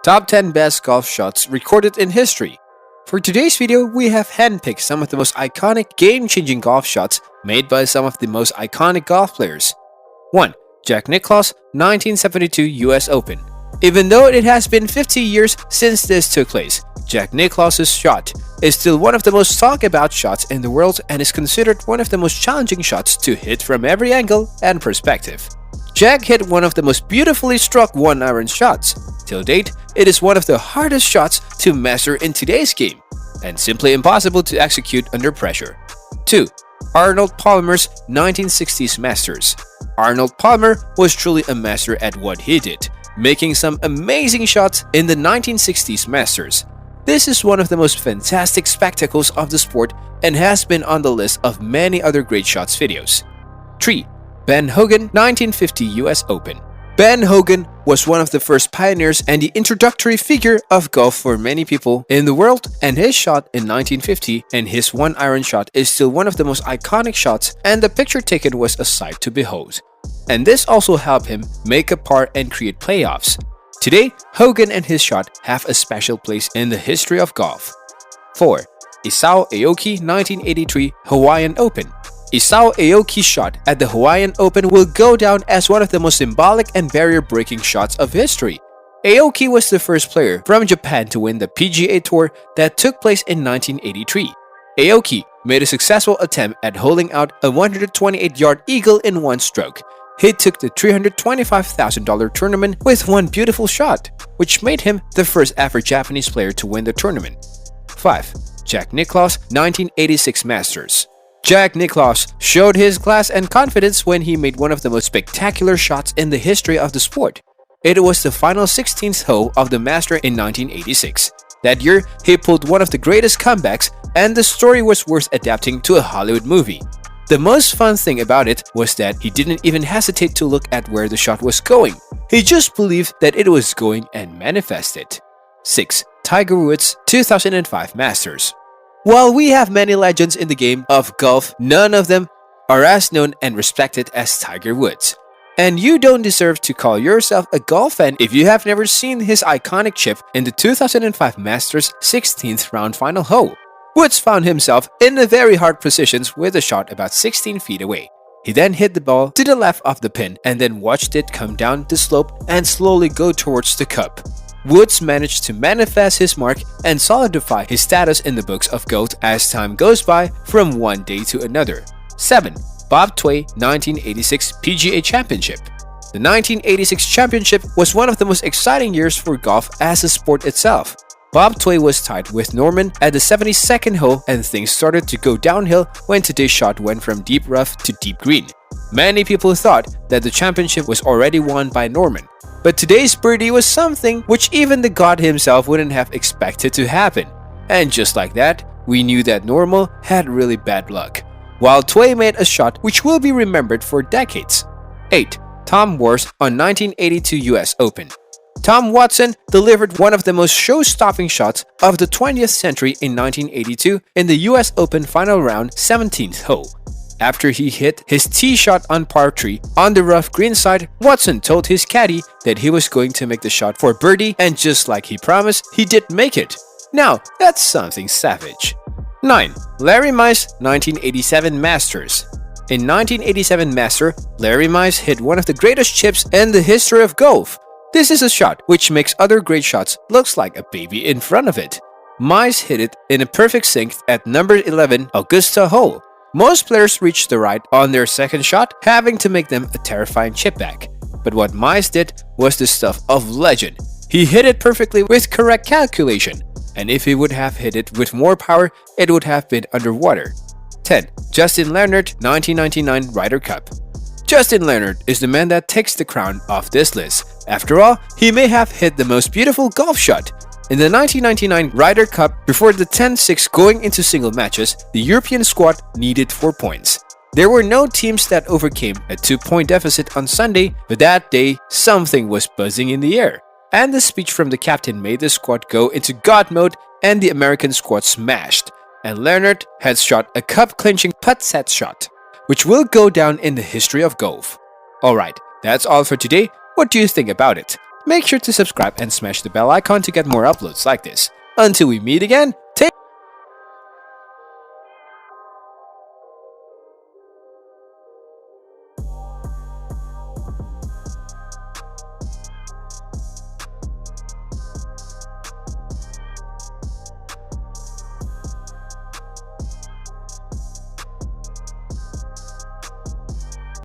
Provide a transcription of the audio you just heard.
Top 10 Best Golf Shots Recorded in History. For today's video, we have handpicked some of the most iconic, game-changing golf shots made by some of the most iconic golf players. 1. Jack Nicklaus, 1972 US Open. Even though it has been 50 years since this took place, Jack Nicklaus's shot is still one of the most talked about shots in the world and is considered one of the most challenging shots to hit from every angle and perspective. Jack hit one of the most beautifully struck one-iron shots. Till date, it is one of the hardest shots to master in today's game, and simply impossible to execute under pressure. 2. Arnold Palmer's 1960s Masters. Arnold Palmer was truly a master at what he did, making some amazing shots in the 1960s Masters. This is one of the most fantastic spectacles of the sport and has been on the list of many other great shots videos. 3. Ben Hogan 1950 US Open. Ben Hogan was one of the first pioneers and the introductory figure of golf for many people in the world, and his shot in 1950 and his one-iron shot is still one of the most iconic shots, and the picture taken was a sight to behold. And this also helped him make a par and create playoffs. Today, Hogan and his shot have a special place in the history of golf. 4. Isao Aoki 1983 Hawaiian Open. Isao Aoki's shot at the Hawaiian Open will go down as one of the most symbolic and barrier-breaking shots of history. Aoki was the first player from Japan to win the PGA Tour that took place in 1983. Aoki made a successful attempt at holing out a 128-yard eagle in one stroke. He took the $325,000 tournament with one beautiful shot, which made him the first ever Japanese player to win the tournament. 5. Jack Nicklaus 1986 Masters. Jack Nicklaus showed his class and confidence when he made one of the most spectacular shots in the history of the sport. It was the final 16th hole of the Masters in 1986. That year, he pulled one of the greatest comebacks, and the story was worth adapting to a Hollywood movie. The most fun thing about it was that he didn't even hesitate to look at where the shot was going. He just believed that it was going and manifested. 6. Tiger Woods 2005 Masters. While we have many legends in the game of golf, none of them are as known and respected as Tiger Woods. And you don't deserve to call yourself a golf fan if you have never seen his iconic chip in the 2005 Masters 16th round final hole. Woods found himself in a very hard positions with a shot about 16 feet away. He then hit the ball to the left of the pin and then watched it come down the slope and slowly go towards the cup. Woods managed to manifest his mark and solidify his status in the books of GOAT as time goes by from one day to another. 7. Bob Tway 1986 PGA Championship. The 1986 championship was one of the most exciting years for golf as a sport itself. Bob Tway was tied with Norman at the 72nd hole, and things started to go downhill when today's shot went from deep rough to deep green. Many people thought that the championship was already won by Norman, but today's birdie was something which even the god himself wouldn't have expected to happen. And just like that, we knew that Norman had really bad luck, while Tway made a shot which will be remembered for decades. 8. Tom Watson on 1982 US Open. Tom Watson delivered one of the most show-stopping shots of the 20th century in 1982 in the US Open final round 17th hole. After he hit his tee shot on par 3 on the rough green side, Watson told his caddy that he was going to make the shot for birdie, and just like he promised, he did make it. Now, that's something savage. 9. Larry Mize 1987 Masters. In 1987 Masters, Larry Mize hit one of the greatest chips in the history of golf. This is a shot which makes other great shots looks like a baby in front of it. Mize hit it in a perfect sink at number 11 Augusta hole. Most players reached the right on their second shot, having to make them a terrifying chip back. But what Mize did was the stuff of legend. He hit it perfectly with correct calculation, and if he would have hit it with more power, it would have been underwater. 10. Justin Leonard 1999 Ryder Cup. Justin Leonard is the man that takes the crown off this list. After all, he may have hit the most beautiful golf shot. In the 1999 Ryder Cup, before the 10-6 going into single matches, the European squad needed 4 points. There were no teams that overcame a 2-point deficit on Sunday, but that day, something was buzzing in the air. And the speech from the captain made the squad go into God mode, and the American squad smashed. And Leonard had shot a cup-clinching putt-set shot, which will go down in the history of golf. Alright, that's all for today. What do you think about it? Make sure to subscribe and smash the bell icon to get more uploads like this. Until we meet again,